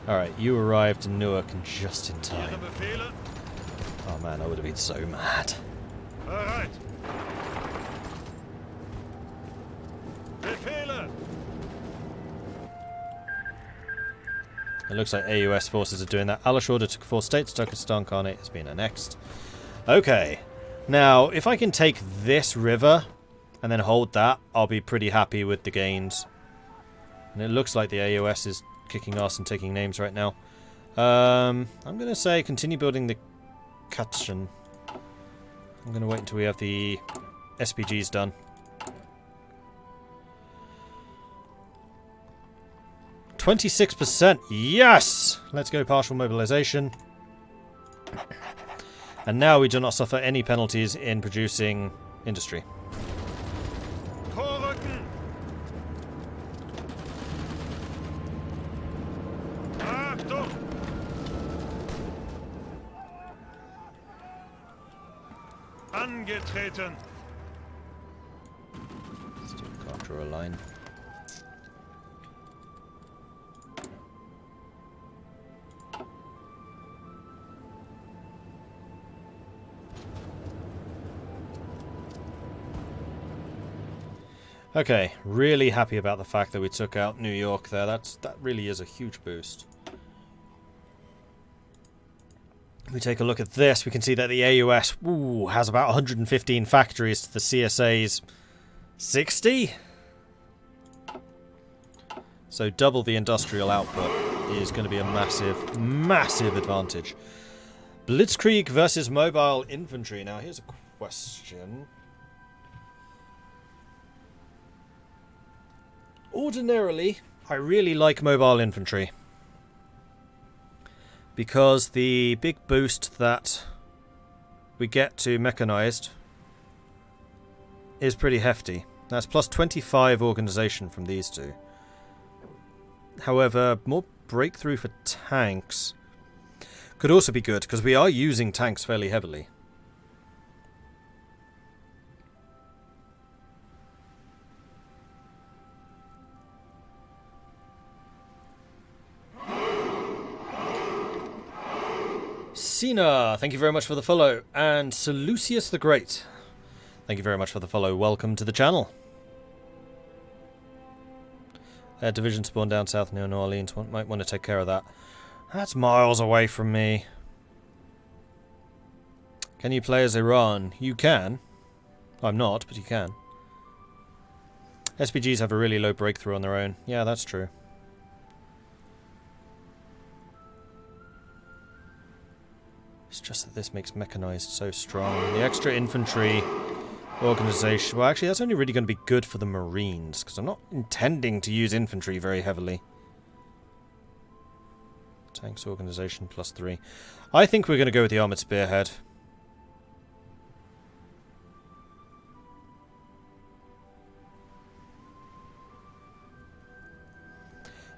Alright, you arrived in Newark just in time. Oh man, I would have been so mad. Alright. It looks like AUS forces are doing that. Alish order to 4 states. Turkestan Khanate has been annexed. Okay. Now, if I can take this river and then hold that, I'll be pretty happy with the gains. And it looks like the AUS is kicking ass and taking names right now. I'm going to say continue building the Katschen. I'm going to wait until we have the SPGs done. %. Yes! Let's go partial mobilization. And now we do not suffer any penalties in producing industry. Angetreten. Still can't draw a line. Okay, really happy about the fact that we took out New York there. That really is a huge boost. If we take a look at this, we can see that the AUS has about 115 factories to the CSA's 60. So double the industrial output is going to be a massive, massive advantage. Blitzkrieg versus mobile infantry. Now here's a question. Ordinarily, I really like mobile infantry. Because the big boost that we get to mechanized is pretty hefty. That's plus 25 organization from these two. However, more breakthrough for tanks could also be good, because we are using tanks fairly heavily. Cena, thank you very much for the follow. And Seleucius the Great, thank you very much for the follow. Welcome to the channel. Division spawn down south near New Orleans. Might want to take care of that. That's miles away from me. Can you play as Iran? You can. I'm not, but you can. SPGs have a really low breakthrough on their own. Yeah, that's true. It's just that this makes mechanized so strong. The extra infantry organization... Well, actually, that's only really going to be good for the Marines, because I'm not intending to use infantry very heavily. Tanks organization plus 3. I think we're going to go with the armored spearhead.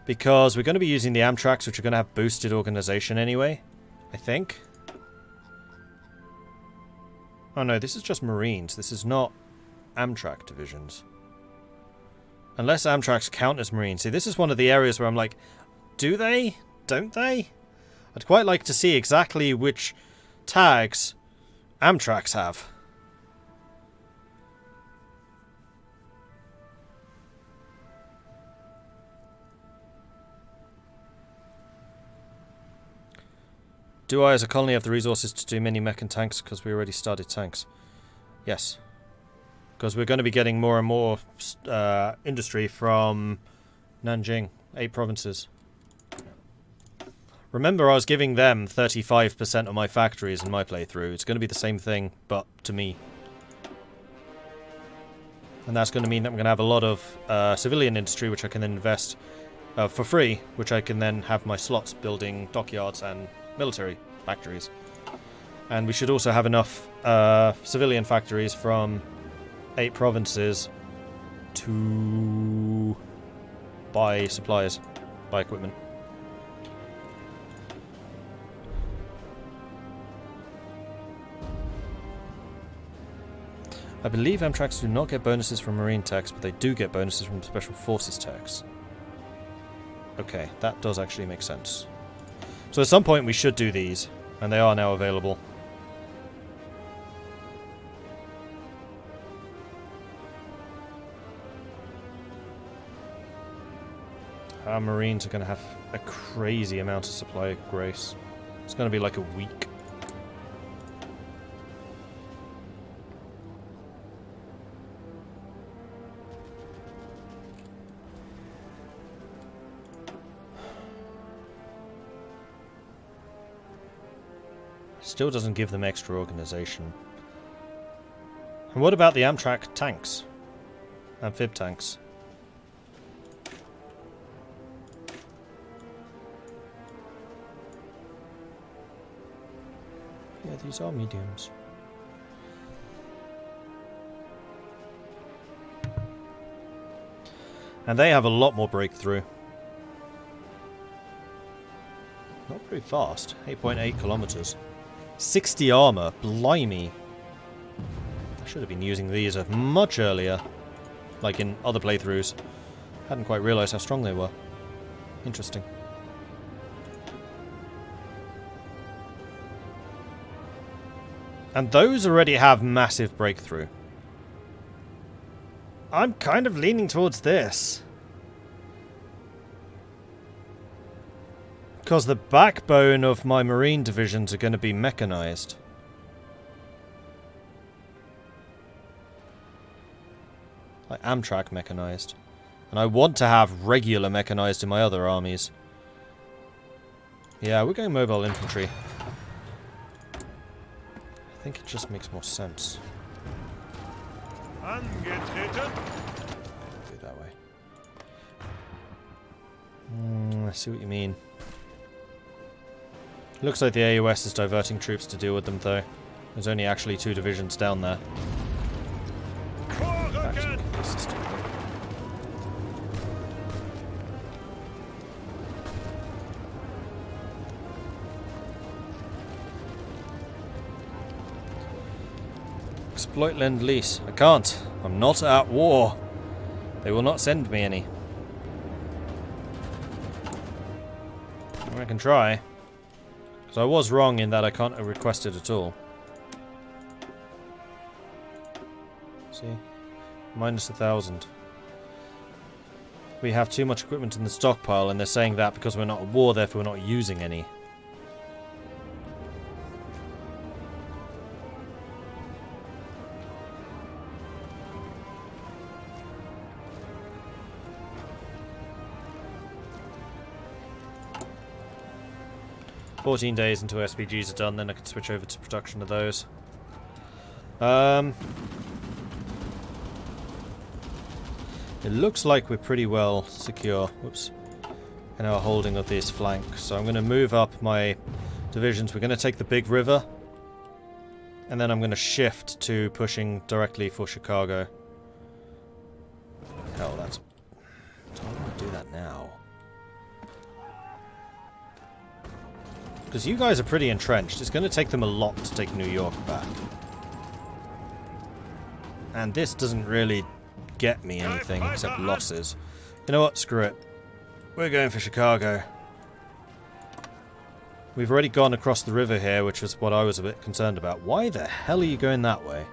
Because we're going to be using the Amtraks, which are going to have boosted organization anyway, I think. Oh no, this is just Marines. This is not Amtrak divisions. Unless Amtraks count as Marines. See, this is one of the areas where I'm like, do they? Don't they? I'd quite like to see exactly which tags Amtraks have. Do I, as a colony, have the resources to do mini mech and tanks? Because we already started tanks. Yes. Because we're going to be getting more and more industry from Nanjing. 8 provinces. Remember, I was giving them 35% of my factories in my playthrough. It's going to be the same thing, but to me. And that's going to mean that I'm going to have a lot of civilian industry, which I can then invest for free, which I can then have my slots building dockyards and military factories. And we should also have enough civilian factories from 8 provinces to buy supplies, buy equipment. I believe Amtraks do not get bonuses from Marine tax, but they do get bonuses from Special Forces tax. Okay, that does actually make sense. So at some point we should do these, and they are now available. Our Marines are going to have a crazy amount of supply of grace. It's going to be like a week. Still doesn't give them extra organization. And what about the Amtrak tanks? Amphib tanks. Yeah, these are mediums. And they have a lot more breakthrough. Not very fast. 8.8 kilometers. 60 armor. Blimey. I should have been using these much earlier. Like in other playthroughs. Hadn't quite realized how strong they were. Interesting. And those already have massive breakthrough. I'm kind of leaning towards this. Because the backbone of my marine divisions are going to be mechanized. Like Amtrak mechanized. And I want to have regular mechanized in my other armies. Yeah, we're going mobile infantry. I think it just makes more sense. Do it that way. I see what you mean. Looks like the AUS is diverting troops to deal with them, though. There's only actually 2 divisions down there. Exploit Lend-Lease. I can't. I'm not at war. They will not send me any. I can try. Because I was wrong in that I can't request it at all. See? Minus 1,000. We have too much equipment in the stockpile, and they're saying that because we're not at war, therefore we're not using any. $14 days until SPGs are done, then I can switch over to production of those. It looks like we're pretty well secure. Whoops. In our holding of this flank. So I'm going to move up my divisions. We're going to take the big river. And then I'm going to shift to pushing directly for Chicago. Hell, that's... I don't want to do that now. Because you guys are pretty entrenched. It's going to take them a lot to take New York back. And this doesn't really get me anything except losses. You know what? Screw it. We're going for Chicago. We've already gone across the river here, which was what I was a bit concerned about. Why the hell are you going that way?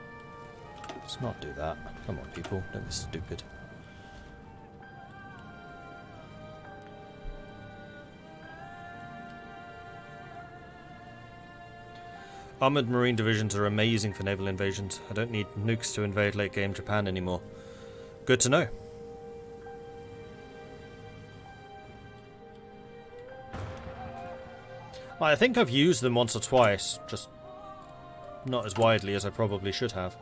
Let's not do that. Come on, people. Don't be stupid. Armored Marine divisions are amazing for naval invasions. I don't need nukes to invade late-game Japan anymore. Good to know. I think I've used them once or twice, just not as widely as I probably should have.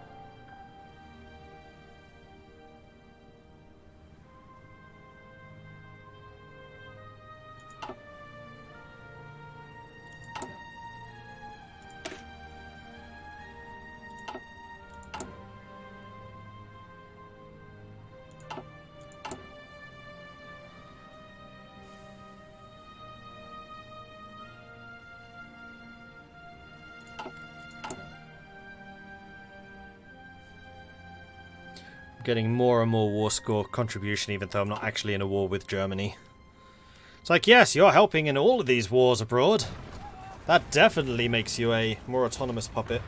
Getting more and more war score contribution even though I'm not actually in a war with Germany. It's like, yes, you're helping in all of these wars abroad. That definitely makes you a more autonomous puppet.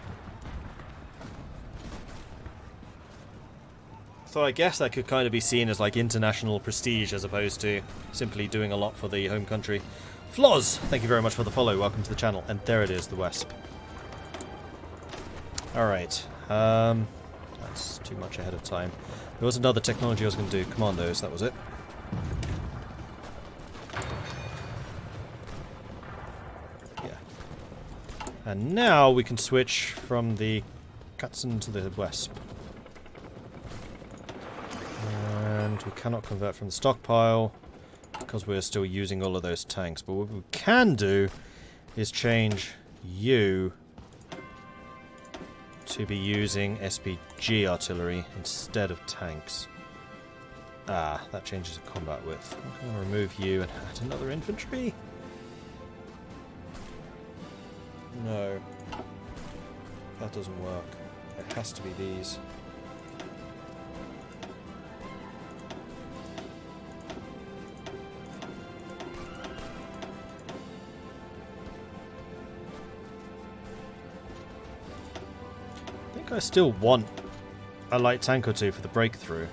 So I guess that could kind of be seen as like international prestige as opposed to simply doing a lot for the home country. Floz, thank you very much for the follow. Welcome to the channel. And there it is, the Wesp. Alright. That's too much ahead of time. There was another technology I was going to do. Commandos, that was it. Yeah. And now we can switch from the Katzen to the Wesp. And we cannot convert from the stockpile because we're still using all of those tanks. But what we can do is change you to be using SPG artillery instead of tanks. Ah, that changes the combat width. I'm going to remove you and add another infantry. No. That doesn't work. It has to be these. I still want a light tank or two for the breakthrough.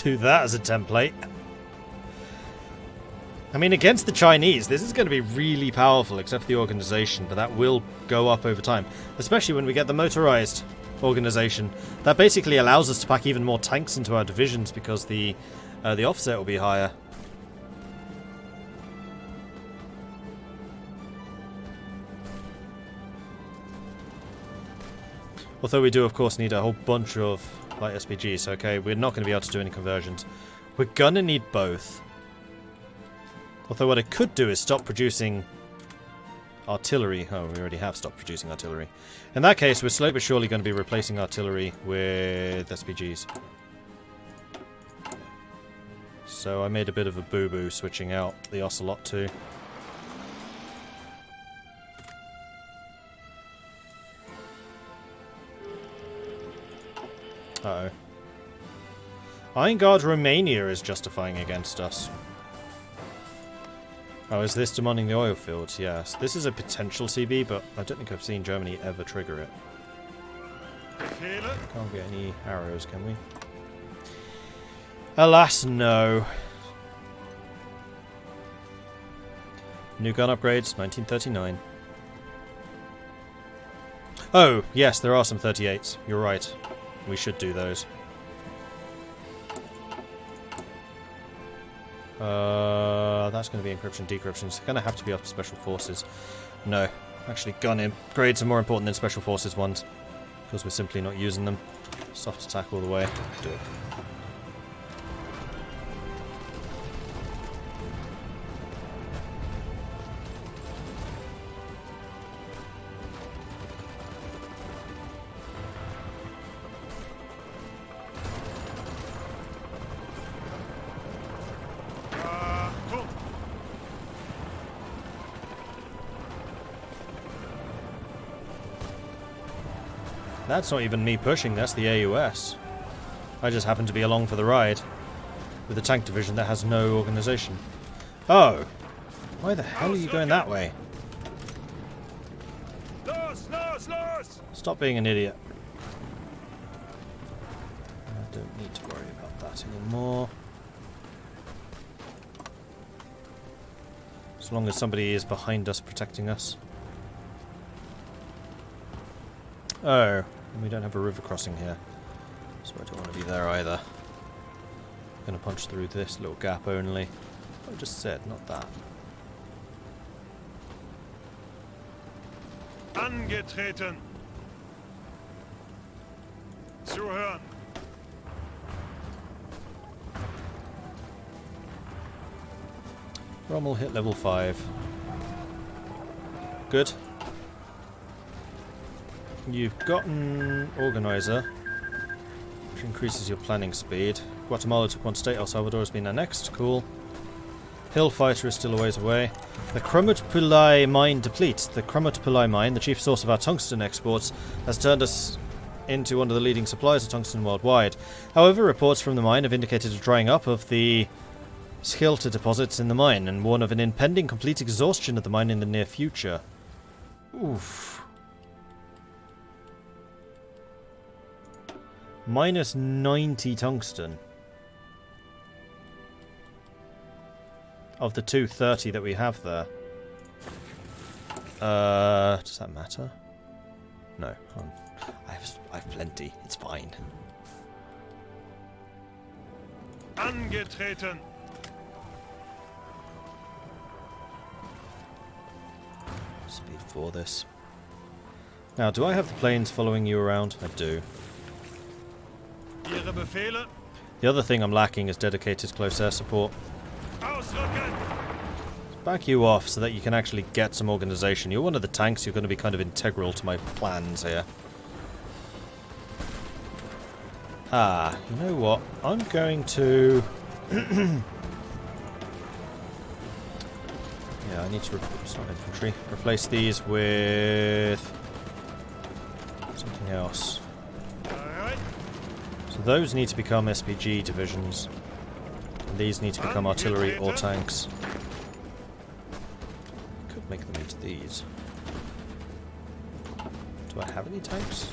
Do that as a template. I mean, against the Chinese, this is going to be really powerful, except for the organization, but that will go up over time. Especially when we get the motorized organization. That basically allows us to pack even more tanks into our divisions because the offset will be higher. Although we do, of course, need a whole bunch of light SPGs. Okay, we're not going to be able to do any conversions. We're going to need both. Although what I could do is stop producing artillery. Oh, we already have stopped producing artillery. In that case, we're slowly but surely going to be replacing artillery with SPGs. So I made a bit of a boo-boo switching out the Ocelot too. Uh-oh. Iron Guard Romania is justifying against us. Oh, is this demanding the oil fields? Yes. This is a potential CB, but I don't think I've seen Germany ever trigger it. Can't get any arrows, can we? Alas, no. New gun upgrades, 1939. Oh, yes, there are some 38s. You're right. We should do those. That's going to be encryption, decryption. It's going to have to be up to special forces. No, actually, gun upgrades are more important than special forces ones because we're simply not using them. Soft attack all the way. Do it. That's not even me pushing, that's the AUS. I just happen to be along for the ride with a tank division that has no organisation. Oh! Why the hell are you going that way? Stop being an idiot. I don't need to worry about that anymore. As long as somebody is behind us protecting us. Oh. We don't have a river crossing here, so I don't want to be there either. I'm going to punch through this little gap only. I just said, not that. Angetreten. Zuhören. Rommel hit level 5. Good. You've got an organizer, which increases your planning speed. Guatemala took one state, El Salvador has been annexed. Cool. Hill Fighter is still a ways away. The Krumutpilai mine depletes. The Krumutpilai mine, the chief source of our tungsten exports, has turned us into one of the leading suppliers of tungsten worldwide. However, reports from the mine have indicated a drying up of the Schilter deposits in the mine and warn of an impending complete exhaustion of the mine in the near future. Oof. Minus 90 tungsten. Of the 230 that we have there. Does that matter? No. I have plenty. It's fine. Angetreten. Speed 4 this. Now, do I have the planes following you around? I do. Ihre Befehle. The other thing I'm lacking is dedicated close air support. Ausrücken. Back you off so that you can actually get some organization. You're one of the tanks, you're going to be kind of integral to my plans here. Ah, you know what? I'm going to... yeah, I need to... It's not infantry. Replace these with... something else. Alright. So those need to become SPG divisions. And these need to become artillery or tanks. Could make them into these. Do I have any tanks?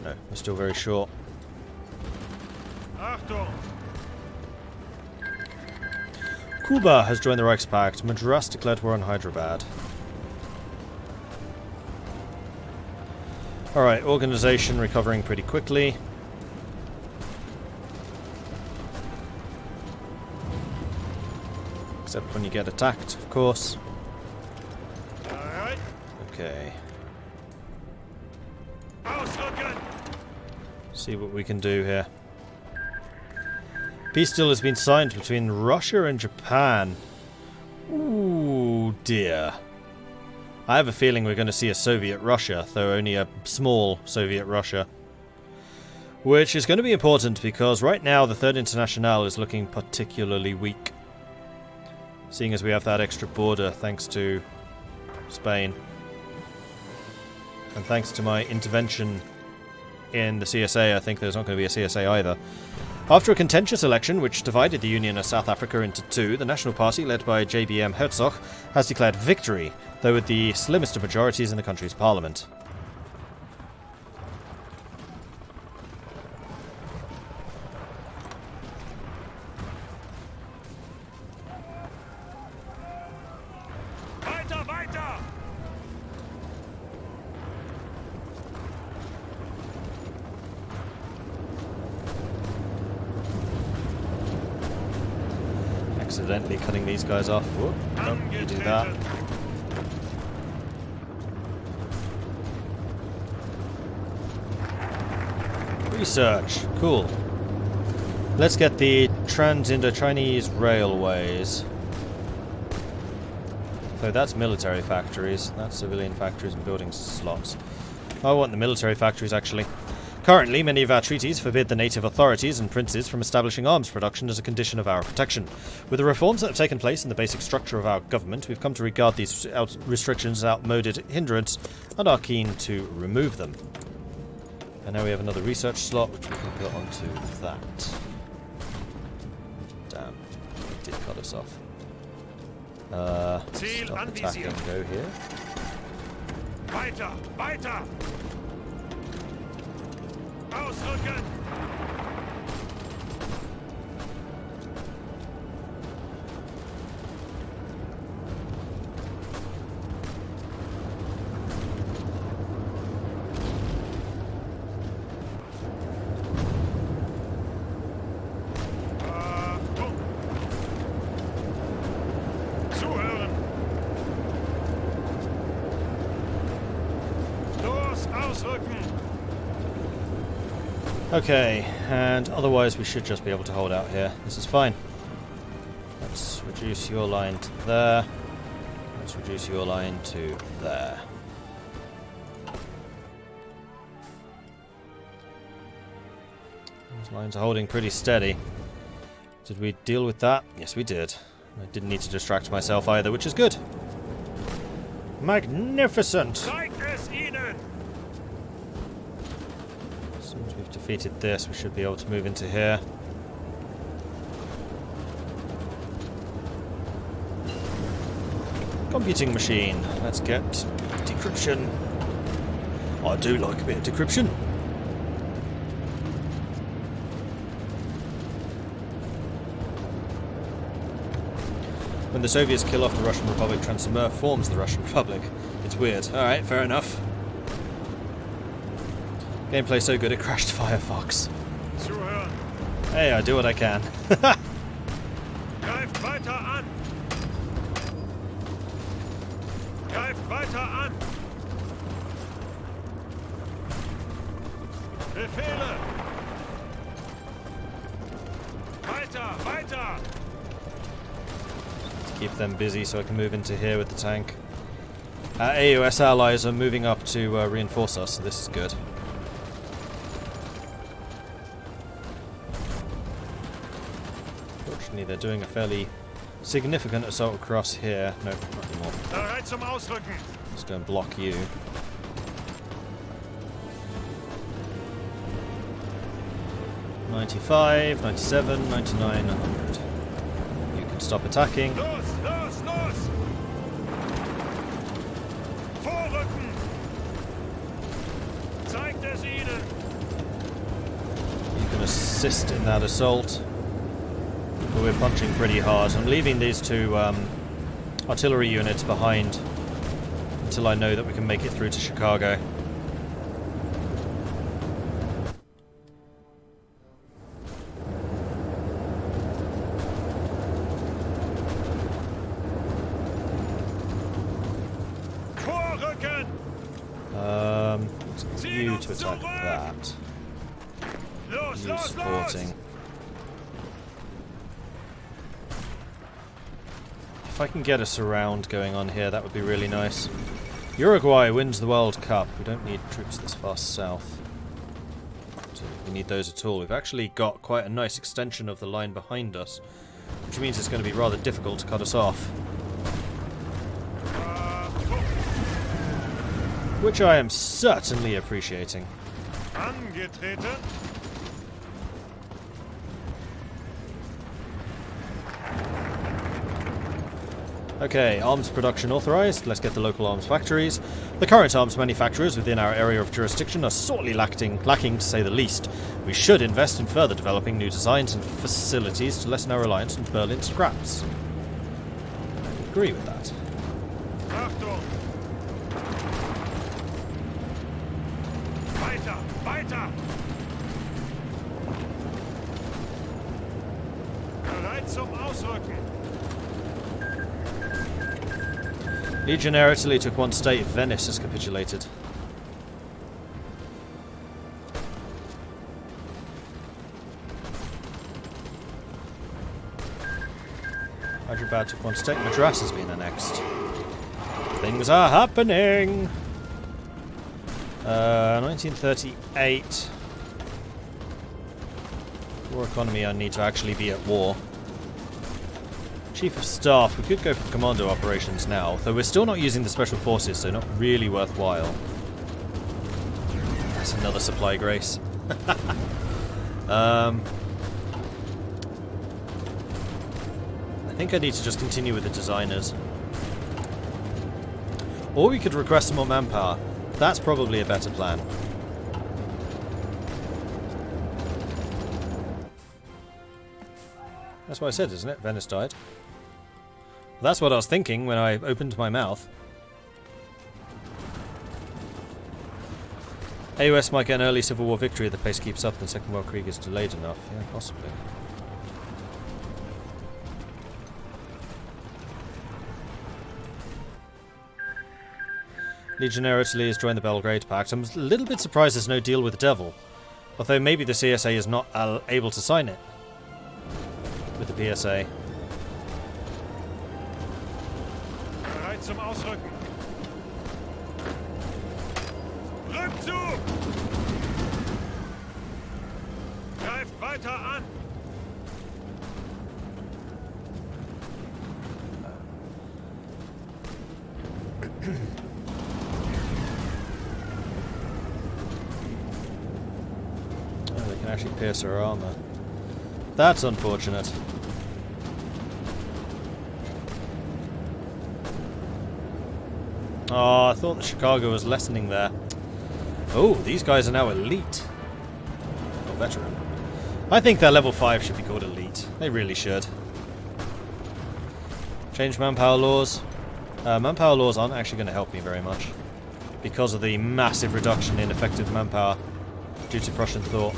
No, we're still very short. Achtung. Cuba has joined the Reichspakt. Madras declared war on Hyderabad. Alright, organization recovering pretty quickly. Except when you get attacked, of course. Alright. Okay. Ausrücken. See what we can do here. Peace deal has been signed between Russia and Japan. Ooh, dear. I have a feeling we're going to see a Soviet Russia, though only a small Soviet Russia. Which is going to be important because right now the Third Internationale is looking particularly weak. Seeing as we have that extra border thanks to Spain. And thanks to my intervention in the CSA, I think there's not going to be a CSA either. After a contentious election which divided the Union of South Africa into two, the National Party, led by JBM Hertzog, has declared victory, though with the slimmest of majorities in the country's parliament. Weiter, weiter. Accidentally cutting these guys off. Whoop. Nope, you do that. Research. Cool. Let's get the Trans-Indo-Chinese Railways. So that's military factories. That's civilian factories and building slots. I want the military factories, actually. Currently, many of our treaties forbid the native authorities and princes from establishing arms production as a condition of our protection. With the reforms that have taken place in the basic structure of our government, we've come to regard these restrictions as outmoded hindrance and are keen to remove them. And now we have another research slot, which we can put onto that. Damn, it did cut us off. Stop attacking, go here. Weiter, weiter. Ausrücken. Achtung. Zuhören. Los, ausrücken. Okay, and otherwise we should just be able to hold out here. This is fine. Let's reduce your line to there. Let's reduce your line to there. Lines are holding pretty steady. Did we deal with that? Yes, we did. I didn't need to distract myself either, which is good. Magnificent! Zeigt es ihnen! As soon as we've defeated this, we should be able to move into here. Computing machine. Let's get decryption. I do like a bit of decryption. When the Soviets kill off the Russian Republic, Transmur forms the Russian Republic. It's weird. Alright, fair enough. Gameplay so good it crashed Firefox. Zuhören! Hey, I do what I can. Greift weiter an! Greift weiter an! Befehle! Weiter! Weiter! Keep them busy so I can move into here with the tank. Our AUS allies are moving up to reinforce us, so this is good. Fortunately, they're doing a fairly significant assault across here. No, not anymore. Bereit zum Ausrücken! Let's go and block you. $95, $97, $99, $100. You can stop attacking. Los! Los! Los! Vorrücken! Zeigt es ihnen! You can assist in that assault. But we're punching pretty hard. I'm leaving these two artillery units behind until I know that we can make it through to Chicago. Vorrücken! Let's get you to attack that. Los! You Los! supporting. If I can get a surround going on here, that would be really nice. Uruguay wins the World Cup. We don't need troops this far south. So we need those at all. We've actually got quite a nice extension of the line behind us, which means it's going to be rather difficult to cut us off. Which I am certainly appreciating. Angetreten! Okay, arms production authorized. Let's get the local arms factories. The current arms manufacturers within our area of jurisdiction are sorely lacking to say the least. We should invest in further developing new designs and facilities to lessen our reliance on Berlin scraps. I agree with that. Achtung! Weiter! Weiter! Bereit zum Ausrücken! Legionnaire Italy took one state. Venice has capitulated. Hyderabad took one state. Madras has been annexed. Things are happening! 1938. War economy, I need to actually be at war. Chief of Staff, we could go for commando operations now, though we're still not using the special forces, so not really worthwhile. That's another supply grace. I think I need to just continue with the designers. Or we could request some more manpower. That's probably a better plan. That's what I said, isn't it? Venice died. That's what I was thinking when I opened my mouth. AUS might get an early Civil War victory if the pace keeps up and the Second World Krieg is delayed enough. Yeah, possibly. Legionnaire Italy has joined the Belgrade Pact. I'm a little bit surprised there's no deal with the devil. Although maybe the CSA is not able to sign it with the PSA. Bereit zum Ausrücken! Rückzug! Greift weiter an! Oh, they can actually pierce her armor. That's unfortunate. Oh, I thought the Chicago was lessening there. Oh, these guys are now elite. Or veteran. I think their level 5 should be called elite. They really should. Change manpower laws. Manpower laws aren't actually going to help me very much, because of the massive reduction in effective manpower due to Prussian thought.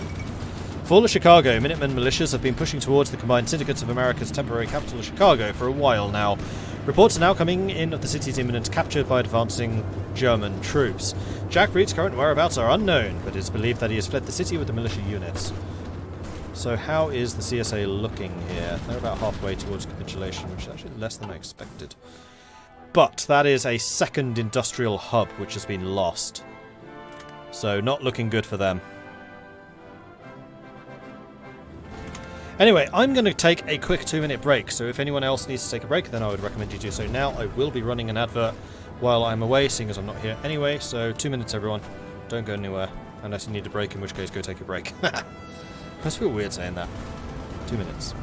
Fall of Chicago. Minutemen militias have been pushing towards the combined syndicates of America's temporary capital of Chicago for a while now. Reports are now coming in of the city's imminent capture by advancing German troops. Jack Reed's current whereabouts are unknown, but it is believed that he has fled the city with the militia units. So how is the CSA looking here? They're about halfway towards capitulation, which is actually less than I expected. But that is a second industrial hub which has been lost. So not looking good for them. Anyway, I'm going to take a quick 2-minute break, so if anyone else needs to take a break, then I would recommend you do so now. I will be running an advert while I'm away, seeing as I'm not here anyway, so 2 minutes everyone. Don't go anywhere, unless you need a break, in which case go take a break. I just feel weird saying that. 2 minutes.